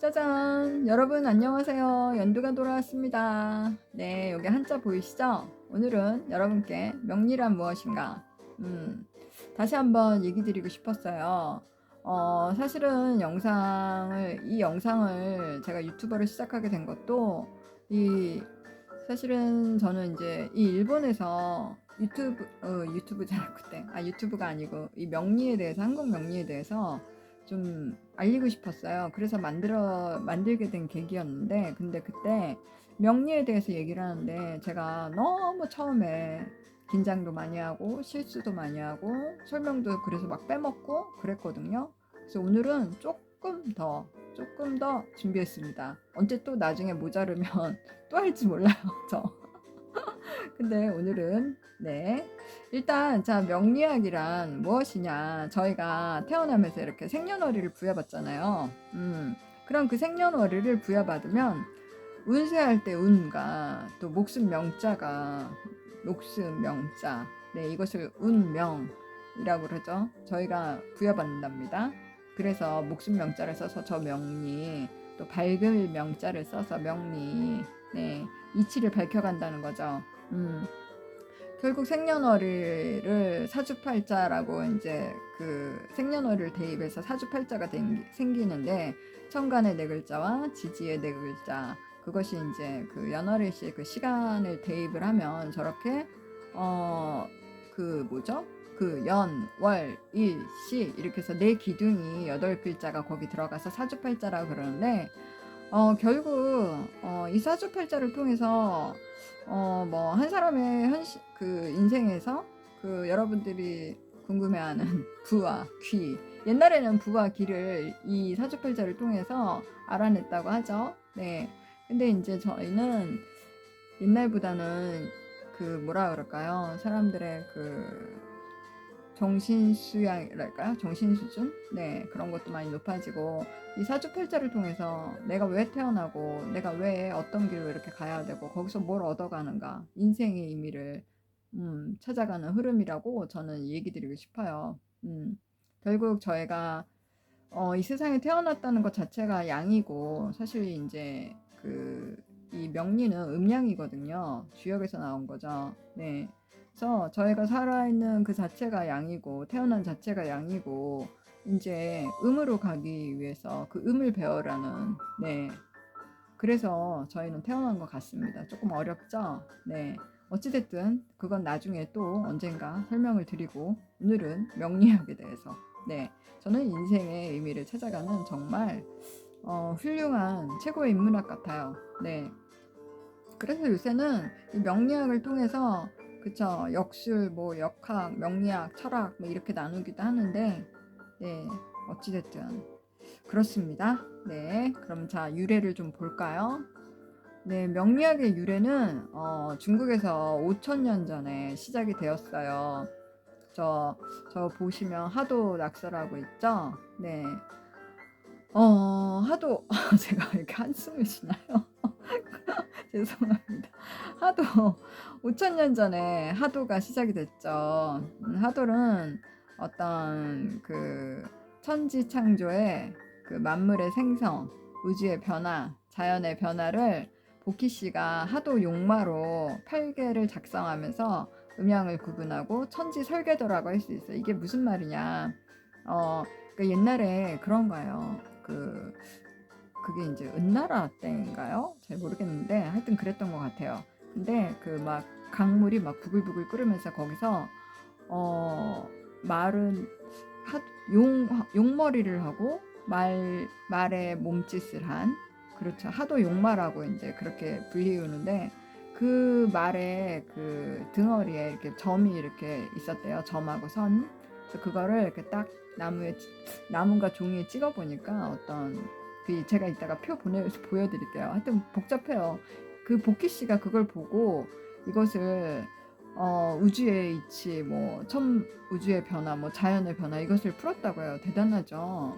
짜잔! 여러분 안녕하세요. 연두가 돌아왔습니다. 네, 여기 한자 보이시죠? 오늘은 여러분께 명리란 무엇인가? 다시 한번 얘기 드리고 싶었어요. 사실은 이 영상을 제가 유튜버를 시작하게 된 것도 사실은 저는 이제 이 일본에서 유튜브잖아, 그때. 유튜브가 아니고 이 명리에 대해서, 한국 명리에 대해서 좀 알리고 싶었어요. 그래서 만들게 된 계기였는데, 근데 그때 명리에 대해서 얘기를 하는데 제가 너무 처음에 긴장도 많이 하고 실수도 많이 하고 설명도 그래서 막 빼먹고 그랬거든요. 그래서 오늘은 조금 더 준비했습니다. 언제 또 나중에 모자르면 또 할지 몰라요. 저. 근데 오늘은 일단 자, 명리학이란 무엇이냐? 저희가 태어나면서 이렇게 생년월일을 부여받잖아요. 그럼 그 생년월일을 부여받으면 운세할 때 운과 또 목숨 명자가 목숨 명자, 이것을 운명이라고 그러죠. 저희가 부여받는답니다. 그래서 목숨 명자를 써서 저 명리, 또 밝을 명자를 써서 명리, 이치를 밝혀간다는 거죠. 결국 생년월일을 사주팔자라고 이제 그 생년월일 대입해서 사주팔자가 생기는데, 천간의 네 글자와 지지의 네 글자, 그것이 이제 그 연월일시 그 시간을 대입을 하면 저렇게 그 연, 월, 일, 시 이렇게 해서 네 기둥이 8글자가 거기 들어가서 사주팔자라고 그러는데, 결국 이 사주팔자를 통해서 뭐 한 사람의 그 인생에서 그 여러분들이 궁금해하는 부와 귀, 옛날에는 부와 귀를 이 사주팔자를 통해서 알아냈다고 하죠. 네. 근데 이제 저희는 옛날보다는 그 뭐라 그럴까요? 사람들의 그 정신수양이랄까요? 정신수준? 그런 것도 많이 높아지고, 이 사주팔자를 통해서 내가 왜 태어나고, 내가 왜 어떤 길로 이렇게 가야 되고, 거기서 뭘 얻어가는가, 인생의 의미를 찾아가는 흐름이라고 저는 얘기 드리고 싶어요. 결국 저희가 이 세상에 태어났다는 것 자체가 양이고, 사실 이제 이 명리는 음양이거든요. 주역에서 나온 거죠. 네. 그래서 저희가 살아있는 그 자체가 양이고, 태어난 자체가 양이고, 이제 음으로 가기 위해서 그 음을 배워라는, 그래서 저희는 태어난 것 같습니다. 조금 어렵죠? 어찌됐든 그건 나중에 또 언젠가 설명을 드리고, 오늘은 명리학에 대해서, 저는 인생의 의미를 찾아가는 정말 훌륭한 최고의 인문학 같아요. 그래서 요새는 이 명리학을 통해서, 그쵸, 역술, 뭐 역학, 명리학, 철학 뭐 이렇게 나누기도 하는데, 어찌됐든 그렇습니다. 그럼 자, 유래를 좀 볼까요? 명리학의 유래는 중국에서 5천년 전에 시작이 되었어요. 저 보시면 하도 낙서라고 있죠? 하도 제가 이렇게 한숨을 쉬나요? 죄송합니다. 하도 5천년 전에 하도가 시작이 됐죠. 하도는 어떤 그 천지 창조의 그 만물의 생성, 우주의 변화, 자연의 변화를 보키 씨가 하도 용마로 8개를 작성하면서 음양을 구분하고 천지 설계도라고 할 수 있어요. 이게 무슨 말이냐? 그러니까 옛날에 그런 거예요. 그게 이제 은나라 때인가요? 잘 모르겠는데 하여튼 그랬던 것 같아요. 근데 그 막 강물이 막 부글부글 끓으면서 거기서 말은 용머리를 하고 말에 몸짓을 한, 그렇죠. 하도 용마라고 이제 그렇게 불리우는데, 그 말에 그 등어리에 이렇게 점이 이렇게 있었대요. 점하고 선. 그래서 그거를 이렇게 딱 나무가 종이에 찍어 보니까 제가 이따가 표 보여드릴게요. 하여튼 복잡해요. 그 복희 씨가 그걸 보고 이것을 우주의 이치, 뭐 우주의 변화, 뭐 자연의 변화, 이것을 풀었다고 해요. 대단하죠.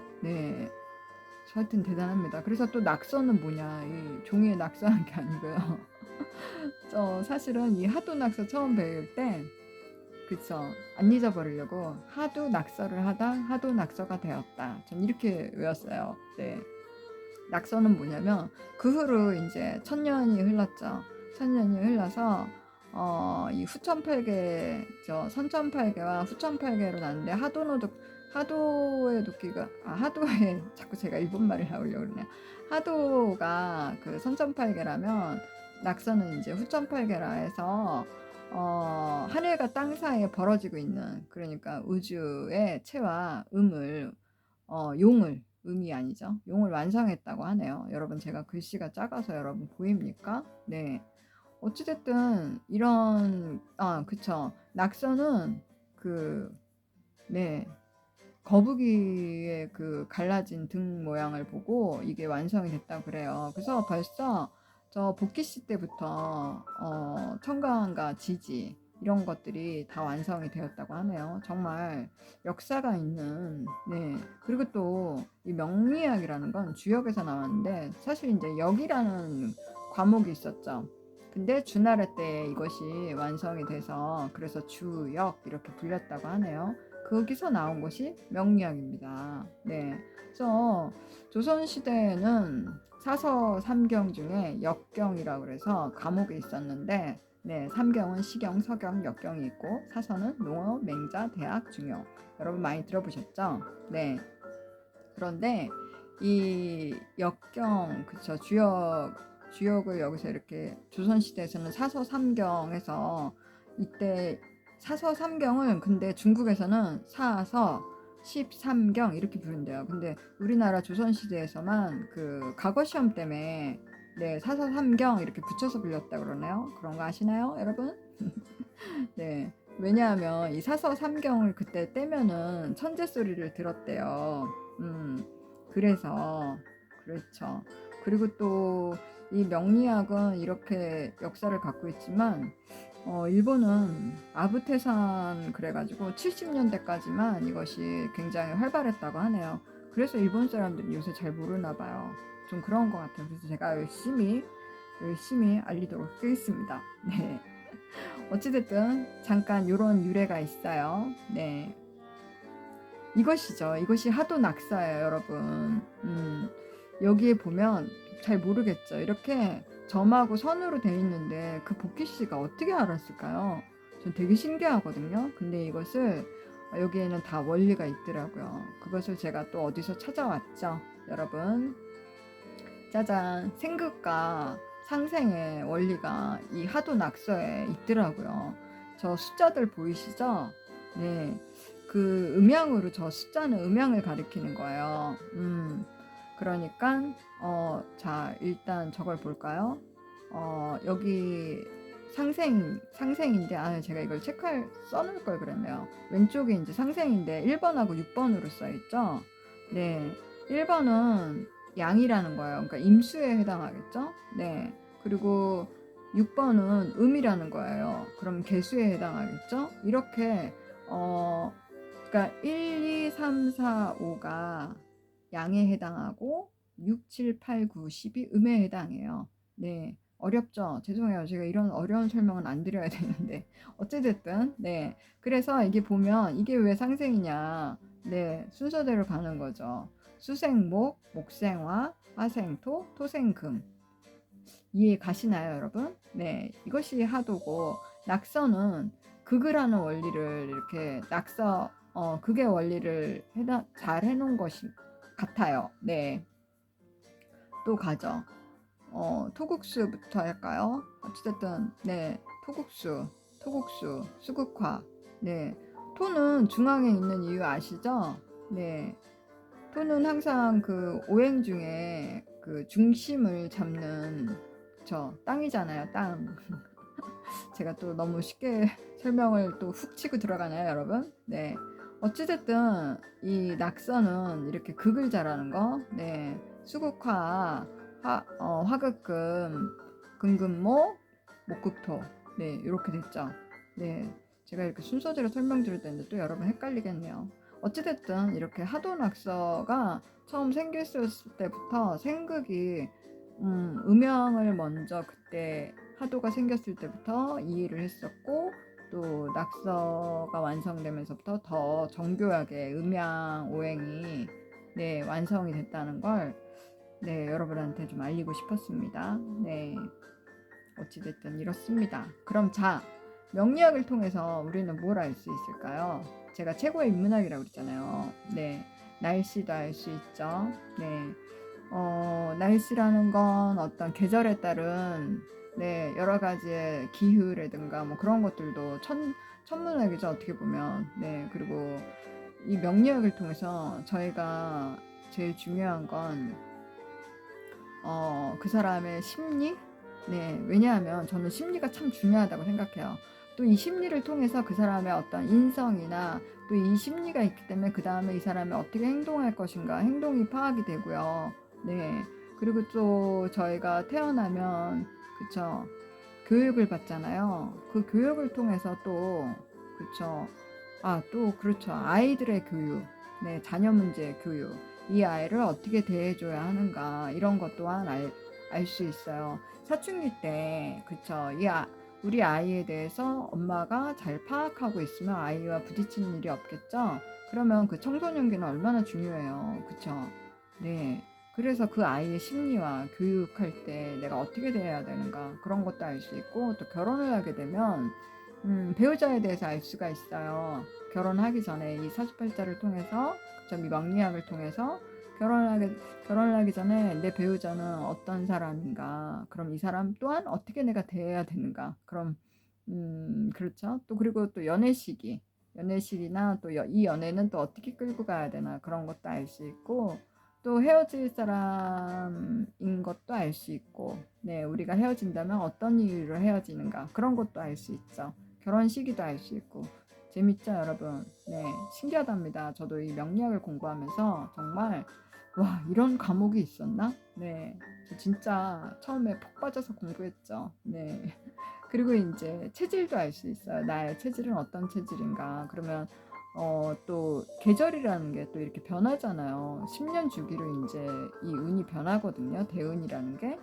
하여튼 대단합니다. 그래서 또 낙서는 뭐냐, 이 종이에 낙서한 게 아니고요. 사실은 이 하도 낙서 처음 배울 때, 그쵸, 안 잊어버리려고 하도 낙서를 하다 하도 낙서가 되었다. 전 이렇게 외웠어요. 낙서는 뭐냐면 그 후로 이제 천년이 흘렀죠. 천년이 흘러서 이 후천팔계 선천팔계와 후천팔계로 나는데 하도의 도끼가 하도에 자꾸 제가 일본말을 하려고 그러네요. 하도가 그 선천팔계라면 낙서는 이제 후천팔계라 해서 하늘과 땅 사이에 벌어지고 있는, 그러니까 우주의 체와 용을, 음이 아니죠. 용을 완성했다고 하네요. 여러분, 제가 글씨가 작아서 여러분 보입니까? 네. 어찌됐든 그쵸. 낙서는 네. 거북이의 그 갈라진 등 모양을 보고 이게 완성이 됐다고 그래요. 그래서 벌써 저 복귀시 때부터 청강과 지지 이런 것들이 다 완성이 되었다고 하네요. 정말 역사가 있는, 네. 그리고 또 이 명리학이라는 건 주역에서 나왔는데 사실 이제 역이라는 과목이 있었죠. 근데 주나라 때 이것이 완성이 돼서 그래서 주역 이렇게 불렸다고 하네요. 거기서 나온 것이 명리학입니다. 네. 그래서 조선시대에는 사서 삼경 중에 역경이라고 그래서 과목이 있었는데, 네, 삼경은 시경, 서경, 역경이 있고 사서는 농어, 맹자, 대학, 중용. 여러분 많이 들어보셨죠? 네. 그런데 이 역경, 그쵸, 주역을 여기서 이렇게 조선시대에서는 사서 삼경에서 이때 사서 삼경을 근데 중국에서는 사서 13경 이렇게 부른대요. 근데 우리나라 조선시대에서만 그 과거 시험 때문에 네, 사서 삼경 이렇게 붙여서 불렸다 그러네요. 그런 거 아시나요, 여러분? 네. 왜냐하면 이 사서 삼경을 그때 떼면은 천재 소리를 들었대요. 그래서 그렇죠. 그리고 또 이 명리학은 이렇게 역사를 갖고 있지만 일본은 아부테산 그래가지고 70년대까지만 이것이 굉장히 활발했다고 하네요. 그래서 일본 사람들이 요새 잘 모르나 봐요. 좀 그런 것 같아요. 그래서 제가 열심히 알리도록 하겠습니다. 네. 어찌됐든 잠깐 이런 유래가 있어요. 네. 이것이죠. 이것이 하도 낙서예요, 여러분. 여기에 보면 잘 모르겠죠. 이렇게 점하고 선으로 돼 있는데 그 복희 씨가 어떻게 알았을까요? 전 되게 신기하거든요. 근데 이것을 여기에는 다 원리가 있더라고요. 그것을 제가 또 어디서 찾아왔죠, 여러분. 짜잔, 생극과 상생의 원리가 이 하도 낙서에 있더라고요. 저 숫자들 보이시죠? 네. 그 음양으로 저 숫자는 음양을 가리키는 거예요. 그러니까 자, 일단 저걸 볼까요? 여기 상생인데 제가 이걸 써놓을 걸 그랬네요. 왼쪽에 이제 상생인데 1번하고 6번으로 써 있죠? 네. 1번은 양이라는 거예요. 그러니까 임수에 해당하겠죠? 네. 그리고 6번은 음이라는 거예요. 그럼 개수에 해당하겠죠? 이렇게 그러니까 1, 2, 3, 4, 5가 양에 해당하고 6, 7, 8, 9, 10이 음에 해당해요. 네. 어렵죠? 죄송해요. 제가 이런 어려운 설명은 안 드려야 되는데. 어찌됐든, 네. 그래서 이게 보면 이게 왜 상생이냐. 네. 순서대로 가는 거죠. 수생목, 목생화, 화생토, 토생금. 이해 가시나요, 여러분? 네. 이것이 하도고, 낙서는 극을 하는 원리를 이렇게 극의 원리를 잘 해놓은 것이 같아요. 네. 또 가죠. 토국수부터 할까요? 어찌됐든, 네. 토국수, 수국화. 네. 토는 중앙에 있는 이유 아시죠? 네. 토는 항상 그 오행 중에 그 중심을 잡는 땅이잖아요, 땅. 제가 또 너무 쉽게 설명을 또 훅 치고 들어가나요, 여러분? 네. 어찌됐든 이 낙서는 이렇게 극을 잘하는 거, 네. 수국화, 화극금, 금금목, 목극토, 네, 이렇게 됐죠. 네, 제가 이렇게 순서대로 설명드릴 텐데 또 여러분 헷갈리겠네요. 어찌됐든 이렇게 하도 낙서가 처음 생겼을 때부터 생극이 음양을 먼저 그때 하도가 생겼을 때부터 이해를 했었고, 또 낙서가 완성되면서부터 더 정교하게 음양 오행이 네, 완성이 됐다는 걸 네, 여러분한테 좀 알리고 싶었습니다. 네, 어찌됐든 이렇습니다. 그럼 자, 명리학을 통해서 우리는 뭘 알 수 있을까요? 제가 최고의 인문학이라고 그랬잖아요. 네, 날씨도 알 수 있죠. 네, 날씨라는 건 어떤 계절에 따른 네, 여러 가지의 기후라든가 뭐 그런 것들도 천문학이죠, 어떻게 보면. 네, 그리고 이 명리학을 통해서 저희가 제일 중요한 건 그 사람의 심리? 네, 왜냐하면 저는 심리가 참 중요하다고 생각해요. 또 이 심리를 통해서 그 사람의 어떤 인성이나 또 이 심리가 있기 때문에 그 다음에 이 사람이 어떻게 행동할 것인가 행동이 파악이 되고요. 네, 그리고 또 저희가 태어나면 그쵸 교육을 받잖아요. 그 교육을 통해서 또 그쵸 또 그렇죠 아이들의 교육, 네 자녀 문제의 교육 이 아이를 어떻게 대해줘야 하는가 이런 것 또한 알 수 있어요. 사춘기 때 그쵸 우리 아이에 대해서 엄마가 잘 파악하고 있으면 아이와 부딪히는 일이 없겠죠. 그러면 그 청소년기는 얼마나 중요해요. 그쵸. 네. 그래서 그 아이의 심리와 교육할 때 내가 어떻게 대해야 되는가 그런 것도 알 수 있고 또 결혼을 하게 되면 배우자에 대해서 알 수가 있어요. 결혼하기 전에 이 사주팔자를 통해서 이 명리학을 통해서 결혼을 하기 전에 내 배우자는 어떤 사람인가 그럼 이 사람 또한 어떻게 내가 대해야 되는가 그럼 그렇죠. 또 그리고 또 연애 시기나 또 이 연애는 또 어떻게 끌고 가야 되나 그런 것도 알 수 있고 또 헤어질 사람인 것도 알 수 있고 네 우리가 헤어진다면 어떤 이유로 헤어지는가 그런 것도 알 수 있죠. 결혼 시기도 알 수 있고 재밌죠 여러분. 네 신기하답니다. 저도 이 명리학을 공부하면서 정말 와 이런 과목이 있었나? 네 저 진짜 처음에 푹 빠져서 공부했죠. 네 그리고 이제 체질도 알 수 있어요. 나의 체질은 어떤 체질인가. 그러면 또 계절이라는 게 또 이렇게 변하잖아요. 10년 주기로 이제 이 운이 변하거든요. 대운이라는 게.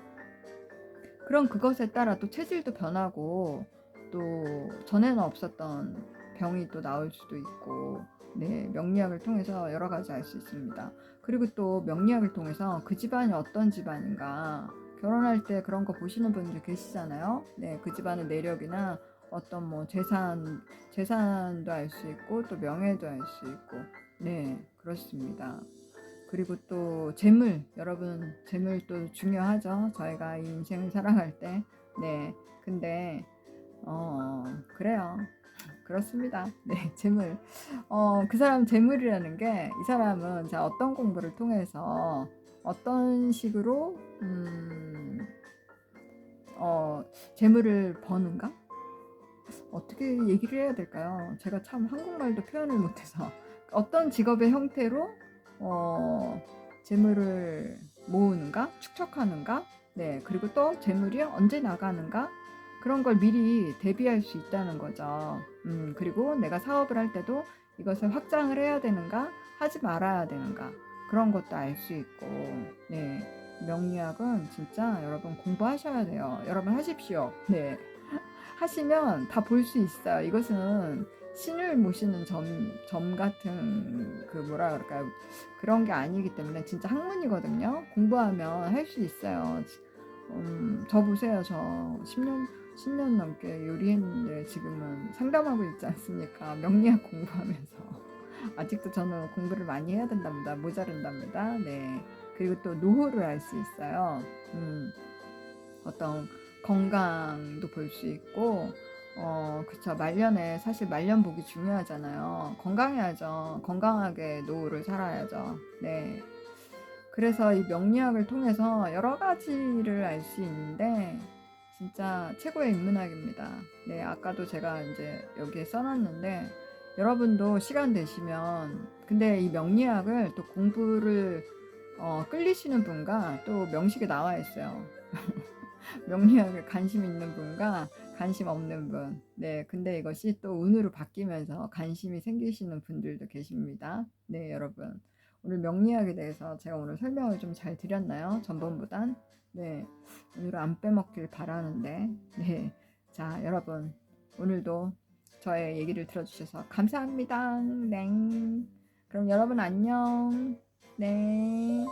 그럼 그것에 따라 또 체질도 변하고 또 전에는 없었던 병이 또 나올 수도 있고 네, 명리학을 통해서 여러 가지 알 수 있습니다. 그리고 또 명리학을 통해서 그 집안이 어떤 집안인가 결혼할 때 그런 거 보시는 분들 계시잖아요. 네, 그 집안의 내력이나 어떤 뭐 재산도 알 수 있고 또 명예도 알 수 있고 네, 그렇습니다. 그리고 또 여러분 재물 또 중요하죠. 저희가 이 인생을 살아갈 때. 네. 근데 그래요. 그렇습니다. 네, 재물. 그 사람 재물이라는 게 이 사람은 자 어떤 공부를 통해서 어떤 식으로 재물을 버는가? 어떻게 얘기를 해야 될까요? 제가 참 한국말도 표현을 못해서 어떤 직업의 형태로 어, 재물을 모으는가, 축적하는가, 네 그리고 또 재물이 언제 나가는가 그런 걸 미리 대비할 수 있다는 거죠. 그리고 내가 사업을 할 때도 이것을 확장을 해야 되는가, 하지 말아야 되는가 그런 것도 알 수 있고, 네 명리학은 진짜 여러분 공부하셔야 돼요. 여러분 하십시오. 네. 하시면 다 볼 수 있어요. 이것은 신을 모시는 점 같은 그 뭐라 그럴까요? 그런 게 아니기 때문에 진짜 학문이거든요. 공부하면 할 수 있어요. 저 보세요. 저 10년 넘게 요리했는데 지금은 상담하고 있지 않습니까? 명리학 공부하면서. 아직도 저는 공부를 많이 해야 된답니다. 모자른답니다. 네. 그리고 또 노후를 알 수 있어요. 어떤 건강도 볼 수 있고 그쵸 말년에 사실 말년 보기 중요하잖아요. 건강해야죠. 건강하게 노후를 살아야죠. 네. 그래서 이 명리학을 통해서 여러 가지를 알 수 있는데 진짜 최고의 인문학입니다. 네, 아까도 제가 이제 여기에 써놨는데 여러분도 시간 되시면 근데 이 명리학을 또 공부를 끌리시는 분과 또 명식에 나와 있어요. 명리학에 관심 있는 분과 관심 없는 분. 네, 근데 이것이 또 운으로 바뀌면서 관심이 생기시는 분들도 계십니다. 네, 여러분. 오늘 명리학에 대해서 제가 오늘 설명을 좀 잘 드렸나요? 전번보단. 네, 오늘 안 빼먹길 바라는데. 네, 자, 여러분. 오늘도 저의 얘기를 들어주셔서 감사합니다. 네. 그럼 여러분 안녕. 네.